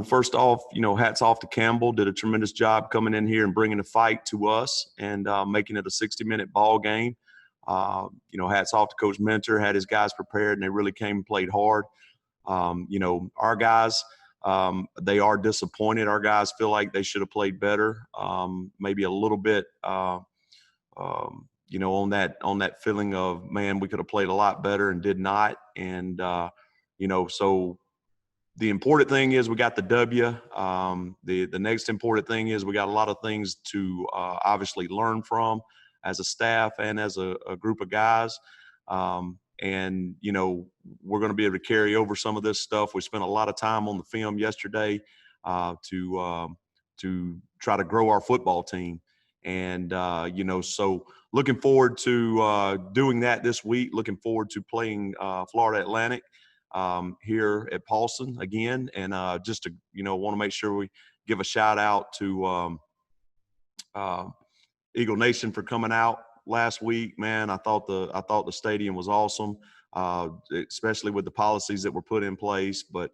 First off, hats off to Campbell. Did a tremendous job coming in here and bringing the fight to us and making it a 60-minute ball game. Hats off to Coach Mentor. Had his guys prepared, and they really came and played hard. Our guys, they are disappointed. Our guys feel like they should have played better. Maybe a little bit, on that feeling of, man, we could have played a lot better and did not. And, so the important thing is we got the W. The next important thing is we got a lot of things to obviously learn from as a staff and as a group of guys. And, we're going to be able to carry over some of this stuff. We spent a lot of time on the film yesterday to try to grow our football team. And, so looking forward to doing that this week, looking forward to playing Florida Atlantic here at Paulson again. And just to, want to make sure we give a shout out to Eagle Nation for coming out last week. Man, I thought the stadium was awesome, especially with the policies that were put in place. But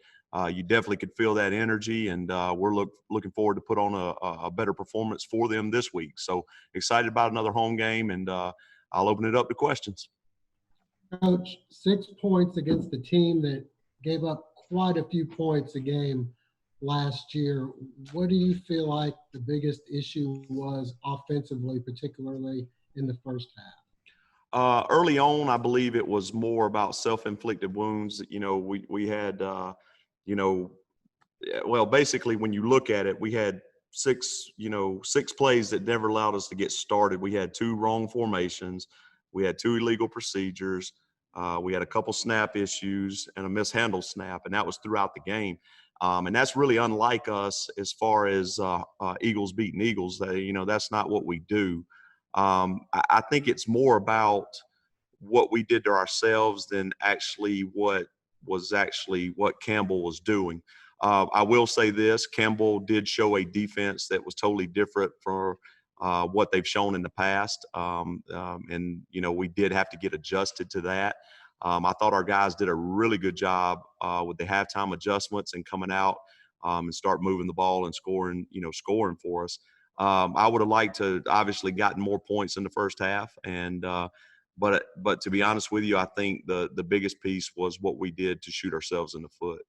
you definitely could feel that energy, and we're looking forward to put on a better performance for them this week. So excited about another home game, and I'll open it up to questions. Coach, 6 points against the team that gave up quite a few points a game last year. What do you feel like the biggest issue was offensively, particularly in the first half? Early on, I believe it was more about self-inflicted wounds. We had, basically when you look at it, we had six plays that never allowed us to get started. We had 2 wrong formations. We had 2 illegal procedures. We had a couple snap issues and a mishandled snap, and that was throughout the game. And that's really unlike us as far as Eagles beating Eagles. That's not what we do. I think it's more about what we did to ourselves than actually what Campbell was doing. I will say this: Campbell did show a defense that was totally different from what they've shown in the past. And we did have to get adjusted to that. I thought our guys did a really good job with the halftime adjustments and coming out and start moving the ball and scoring for us. I would have liked to obviously gotten more points in the first half, and but to be honest with you, I think the biggest piece was what we did to shoot ourselves in the foot.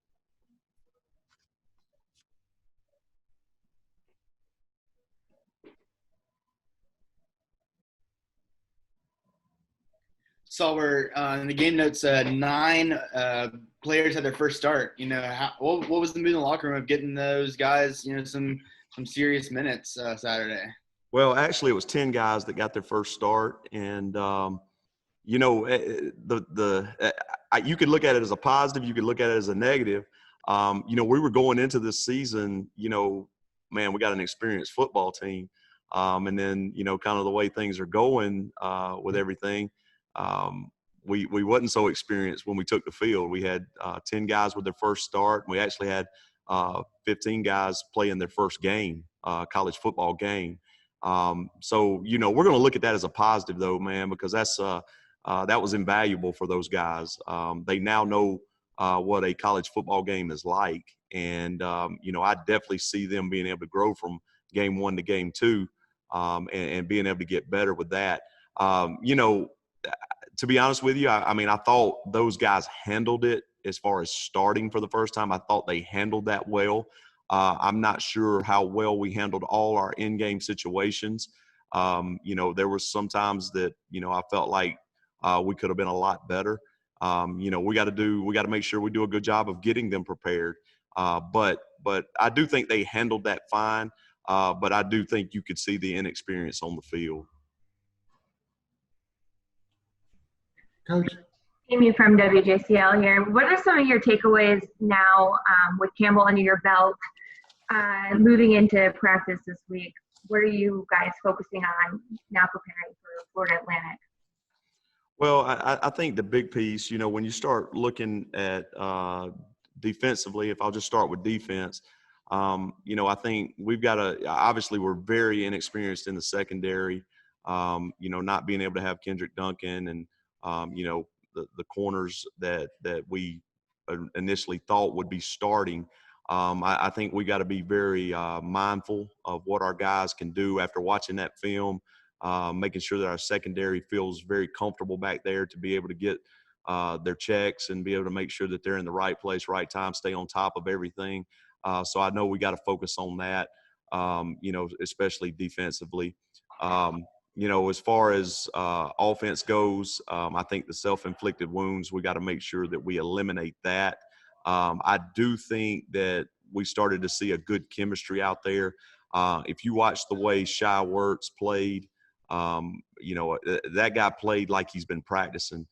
So we're in the game notes. 9 players had their first start. What was the mood in the locker room of getting those guys, some serious minutes Saturday? Well, actually, it was 10 guys that got their first start, and you could look at it as a positive. You could look at it as a negative. We were going into this season. Man, we got an experienced football team, and then kind of the way things are going with everything. We wasn't so experienced when we took the field. We had 10 guys with their first start. We actually had 15 guys playing their first game, college football game. So we're going to look at that as a positive, though, man, because that was invaluable for those guys. They now know what a college football game is like, and I definitely see them being able to grow from game 1 to game 2, and being able to get better with that. To be honest with you, I thought those guys handled it as far as starting for the first time. I thought they handled that well. I'm not sure how well we handled all our in-game situations. There were some times that, I felt like we could have been a lot better. We got to make sure we do a good job of getting them prepared. But I do think they handled that fine. But I do think you could see the inexperience on the field. Coach? Amy from WJCL here. What are some of your takeaways now with Campbell under your belt, moving into practice this week? What are you guys focusing on now preparing for Florida Atlantic? Well, I think the big piece, when you start looking at defensively, if I'll just start with defense, I think we've got obviously we're very inexperienced in the secondary, not being able to have Kendrick Duncan and, the corners that we initially thought would be starting. I think we got to be very mindful of what our guys can do after watching that film, making sure that our secondary feels very comfortable back there to be able to get their checks and be able to make sure that they're in the right place, right time, stay on top of everything. So I know we got to focus on that, especially defensively. As far as offense goes, I think the self-inflicted wounds, we got to make sure that we eliminate that. I do think that we started to see a good chemistry out there. If you watch the way Shy Wertz played, that guy played like he's been practicing.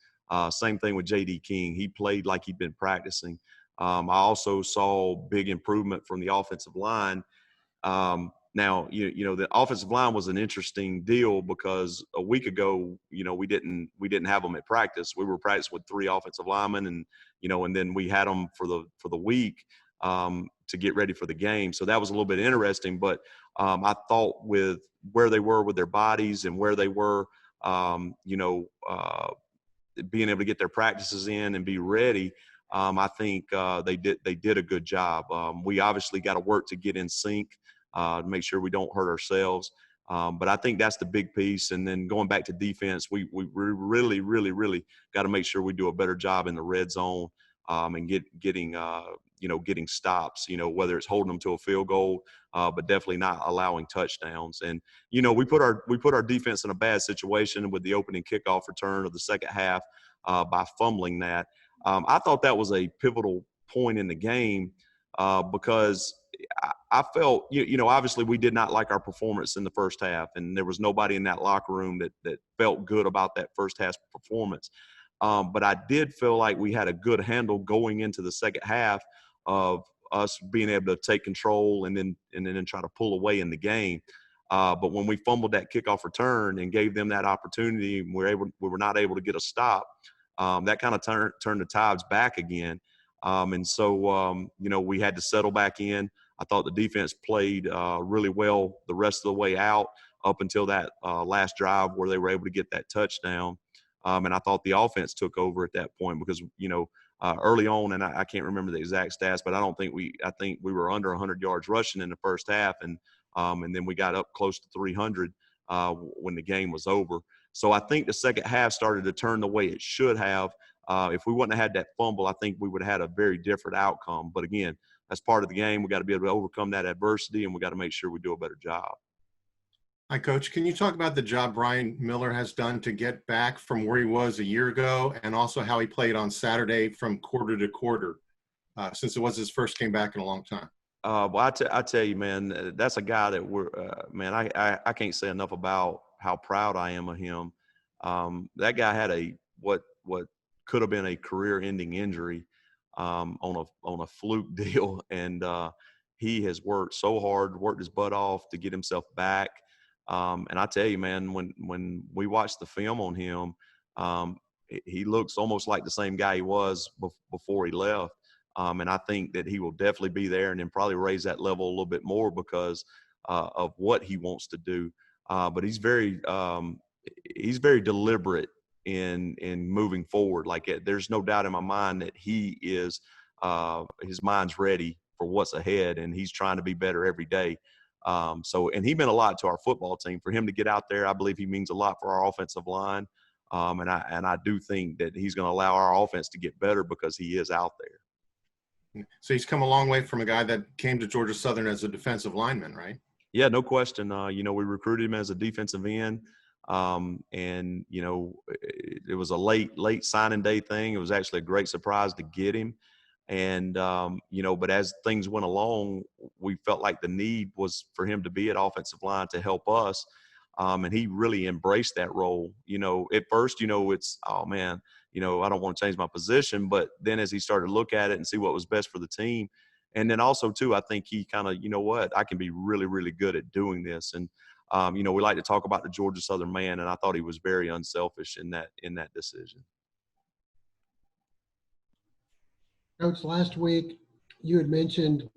Same thing with J.D. King. He played like he'd been practicing. I also saw big improvement from the offensive line. Now, the offensive line was an interesting deal because a week ago, we didn't have them at practice. We were practicing with 3 offensive linemen, and then we had them for the week to get ready for the game. So that was a little bit interesting. But I thought with where they were with their bodies and where they were, being able to get their practices in and be ready, I think they did a good job. We obviously got to work to get in sync. To make sure we don't hurt ourselves. But I think that's the big piece. And then going back to defense, we really, really, really got to make sure we do a better job in the red zone and getting stops, whether it's holding them to a field goal, but definitely not allowing touchdowns. And, we put our defense in a bad situation with the opening kickoff return of the second half by fumbling that. I thought that was a pivotal point in the game because I felt, obviously we did not like our performance in the first half, and there was nobody in that locker room that felt good about that first half performance. But I did feel like we had a good handle going into the second half of us being able to take control and then try to pull away in the game. But when we fumbled that kickoff return and gave them that opportunity, and we were not able to get a stop. That kind of turned the tides back again. And so, we had to settle back in. I thought the defense played really well the rest of the way out up until that last drive where they were able to get that touchdown. And I thought the offense took over at that point because, early on, and I can't remember the exact stats, but I think we were under 100 yards rushing in the first half. And then we got up close to 300 when the game was over. So I think the second half started to turn the way it should have. If we wouldn't have had that fumble, I think we would have had a very different outcome. But again, that's part of the game. We got to be able to overcome that adversity, and we got to make sure we do a better job. Hi, Coach. Can you talk about the job Brian Miller has done to get back from where he was a year ago, and also how he played on Saturday from quarter to quarter, since it was his first game back in a long time? Well, I tell you, man, that's a guy that I can't say enough about how proud I am of him. That guy had what could have been a career-ending injury on a fluke deal, and he has worked so hard, worked his butt off to get himself back. And I tell you, man, when we watched the film on him, he looks almost like the same guy he was before he left. And I think that he will definitely be there, and then probably raise that level a little bit more because of what he wants to do. But he's very deliberate in moving forward. Like there's no doubt in my mind that he is his mind's ready for what's ahead, and he's trying to be better every day. And he meant a lot to our football team. For him to get out there, I believe he means a lot for our offensive line. And I do think that he's going to allow our offense to get better because he is out there. So he's come a long way from a guy that came to Georgia Southern as a defensive lineman, right? Yeah, no question. We recruited him as a defensive end. And it was a late signing day thing. It was actually a great surprise to get him. And, but as things went along, we felt like the need was for him to be at offensive line to help us. And he really embraced that role. At first, it's, oh man, I don't want to change my position. But then as he started to look at it and see what was best for the team. And then also too, I think he kind of, I can be really, really good at doing this. And, we like to talk about the Georgia Southern man, and I thought he was very unselfish in that decision. Coach, last week you had mentioned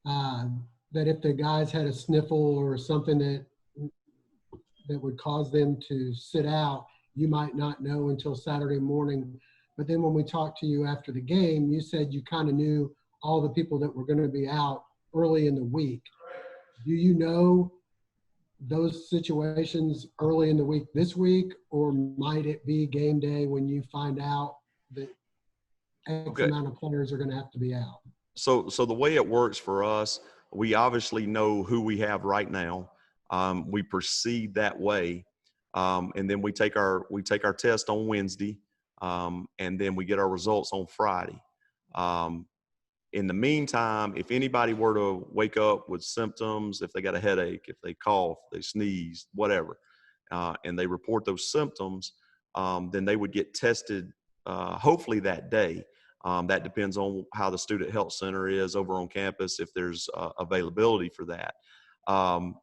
that if the guys had a sniffle or something that would cause them to sit out, you might not know until Saturday morning. But then when we talked to you after the game, you said you kind of knew all the people that were going to be out early in the week. Do you know those situations early in the week this week, or might it be game day when you find out that X Okay. amount of players are going to have to be out? So the way it works for us, we obviously know who we have right now. We proceed that way, and then we take our test on Wednesday, and then we get our results on Friday. In the meantime, if anybody were to wake up with symptoms, if they got a headache, if they cough, they sneeze, whatever, and they report those symptoms, then they would get tested, hopefully that day. That depends on how the student health center is over on campus, if there's availability for that.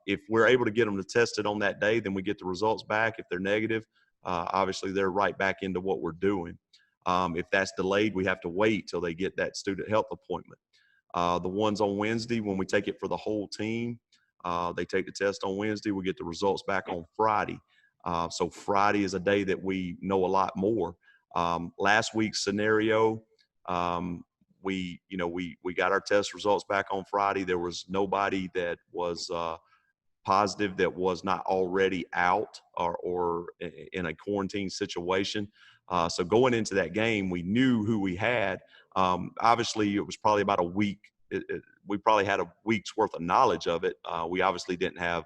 If we're able to get them to test it on that day, then we get the results back. If they're negative, obviously they're right back into what we're doing. If that's delayed, we have to wait till they get that student health appointment. The ones on Wednesday, when we take it for the whole team, they take the test on Wednesday. We get the results back on Friday. So Friday is a day that we know a lot more. Last week's scenario, we got our test results back on Friday. There was nobody that was positive that was not already out or in a quarantine situation. So going into that game, we knew who we had. Obviously, it was probably about a week. We probably had a week's worth of knowledge of it. We obviously didn't have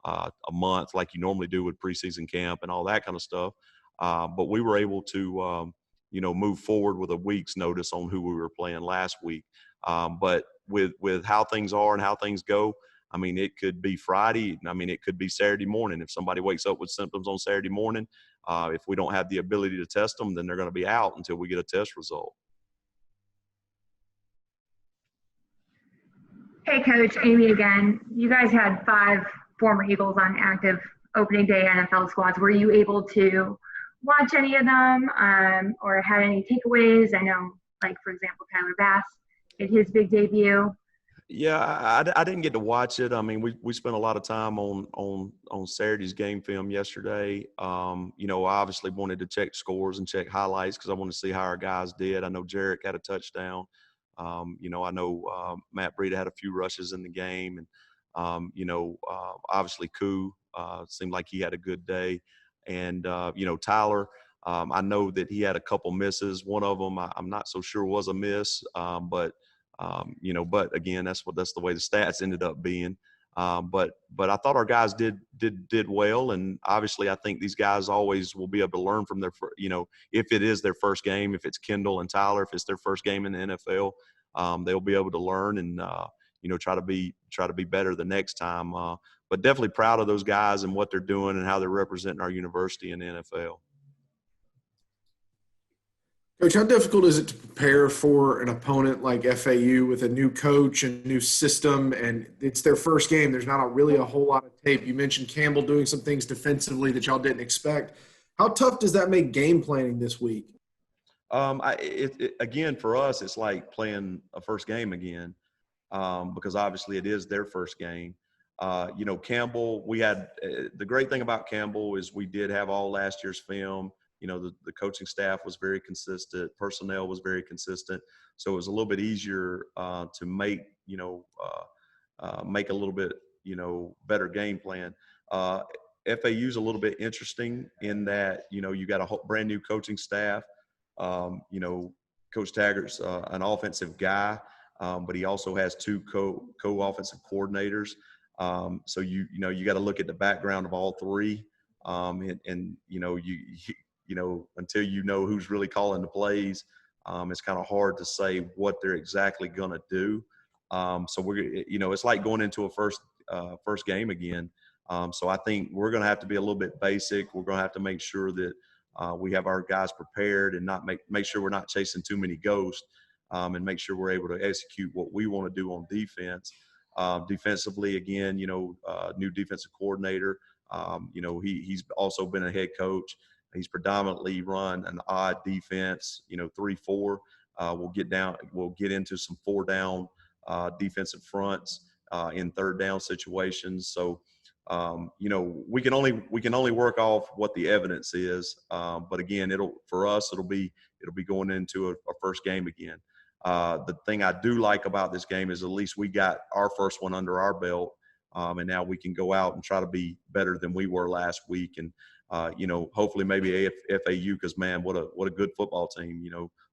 a month like you normally do with preseason camp and all that kind of stuff. But we were able to, move forward with a week's notice on who we were playing last week. But with how things are and how things go, I mean, it could be Friday. I mean, it could be Saturday morning. If somebody wakes up with symptoms on Saturday morning, if we don't have the ability to test them, then they're going to be out until we get a test result. Hey, Coach, Amy again. You guys had 5 former Eagles on active opening day NFL squads. Were you able to watch any of them or had any takeaways? I know, like, for example, Tyler Bass did his big debut. Yeah, I didn't get to watch it. I mean, we spent a lot of time on Saturday's game film yesterday. I obviously wanted to check scores and check highlights because I wanted to see how our guys did. I know Jarek had a touchdown. I know Matt Breida had a few rushes in the game, and obviously Koo seemed like he had a good day, and Tyler. I know that he had a couple misses. One of them I'm not so sure was a miss, but again, that's the way the stats ended up being. But I thought our guys did well, and obviously I think these guys always will be able to learn from their, if it is their first game, if it's Kendall and Tyler, if it's their first game in the NFL, they'll be able to learn and try to be better the next time. But definitely proud of those guys and what they're doing and how they're representing our university in the NFL. Coach, how difficult is it to prepare for an opponent like FAU with a new coach and new system, and it's their first game? There's not really a whole lot of tape. You mentioned Campbell doing some things defensively that y'all didn't expect. How tough does that make game planning this week? Again, for us, it's like playing a first game again because obviously it is their first game. Campbell, we had the great thing about Campbell is we did have all last year's film. The coaching staff was very consistent. Personnel was very consistent. So it was a little bit easier to make a little bit, better game plan. FAU's a little bit interesting in that, you got a brand new coaching staff. Coach Taggart's an offensive guy, but he also has 2 co-offensive coordinators. So you got to look at the background of all 3. Until you know who's really calling the plays, it's kind of hard to say what they're exactly going to do. So it's like going into a first game again. So I think we're going to have to be a little bit basic. We're going to have to make sure that we have our guys prepared and not make sure we're not chasing too many ghosts, and make sure we're able to execute what we want to do on defense. Defensively, again, new defensive coordinator. He's also been a head coach. He's predominantly run an odd defense, 3-4. We'll get into some 4-down defensive fronts in 3rd down situations. So, we can only work off what the evidence is. But again, it'll be going into a first game again. The thing I do like about this game is at least we got our first one under our belt, and now we can go out and try to be better than we were last week. And hopefully maybe FAU, because man, what a good football team.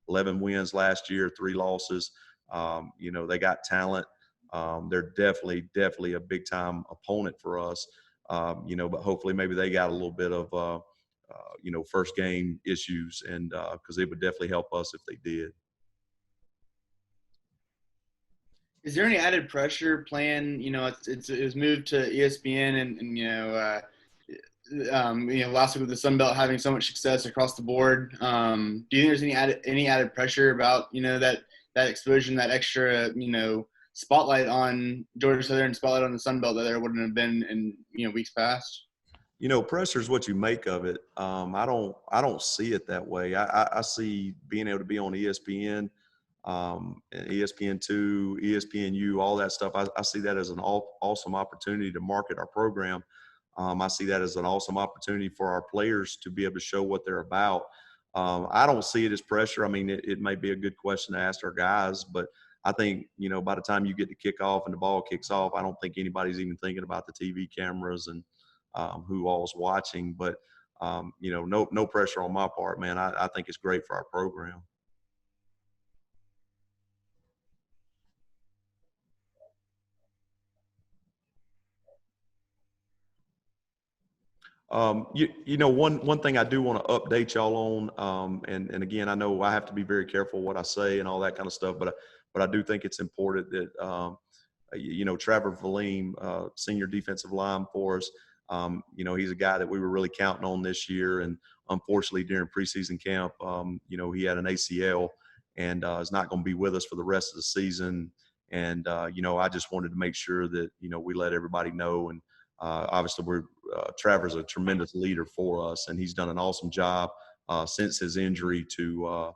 11 wins last year, 3 losses. They got talent. They're definitely a big time opponent for us. But hopefully maybe they got a little bit of first game issues, and because it would definitely help us if they did. Is there any added pressure playing? It was moved to ESPN, and last week with the Sun Belt having so much success across the board. Do you think there's any added pressure about that exposure, and that extra spotlight on Georgia Southern, spotlight on the Sun Belt that there wouldn't have been in weeks past? Pressure is what you make of it. I don't see it that way. I see being able to be on ESPN, ESPN2, ESPNU, all that stuff. I see that as an awesome opportunity to market our program. I see that as an awesome opportunity for our players to be able to show what they're about. I don't see it as pressure. I mean, it may be a good question to ask our guys, but I think, by the time you get to kick off and the ball kicks off, I don't think anybody's even thinking about the TV cameras and who all's watching. But, no pressure on my part, man. I think it's great for our program. One thing I do want to update y'all on, and again, I know I have to be very careful what I say and all that kind of stuff, but I do think it's important that, Trevor Valim, senior defensive line for us, he's a guy that we were really counting on this year. And unfortunately during preseason camp, he had an ACL and is not going to be with us for the rest of the season. And, I just wanted to make sure that, we let everybody know. And obviously Trevor's a tremendous leader for us, and he's done an awesome job since his injury to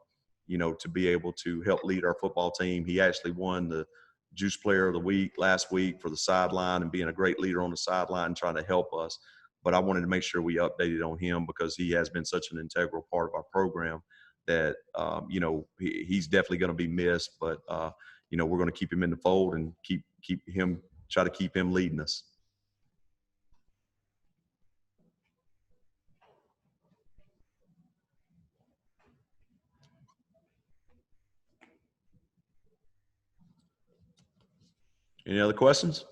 be able to help lead our football team. He actually won the Juice Player of the Week last week for the sideline and being a great leader on the sideline trying to help us. But I wanted to make sure we updated on him because he has been such an integral part of our program that, he's definitely going to be missed. But, we're going to keep him in the fold and try to keep him leading us. Any other questions?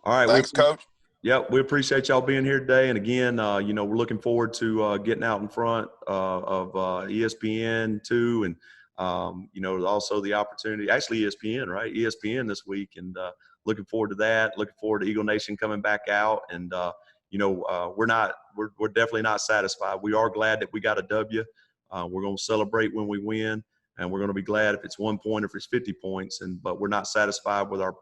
All right. Thanks, Coach. Yep, we appreciate y'all being here today. And again, we're looking forward to getting out in front of ESPN2 and, also the opportunity, actually ESPN, right? ESPN this week. And looking forward to that. Looking forward to Eagle Nation coming back out. And, we're definitely not satisfied. We are glad that we got a W. We're going to celebrate when we win. And we're going to be glad if it's 1 point, if it's 50 points. But we're not satisfied with our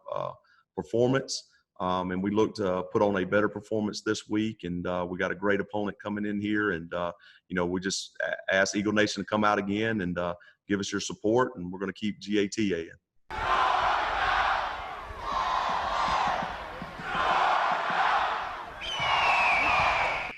performance. And we look to put on a better performance this week. And we got a great opponent coming in here. And, we just ask Eagle Nation to come out again and give us your support. And we're going to keep GATA in.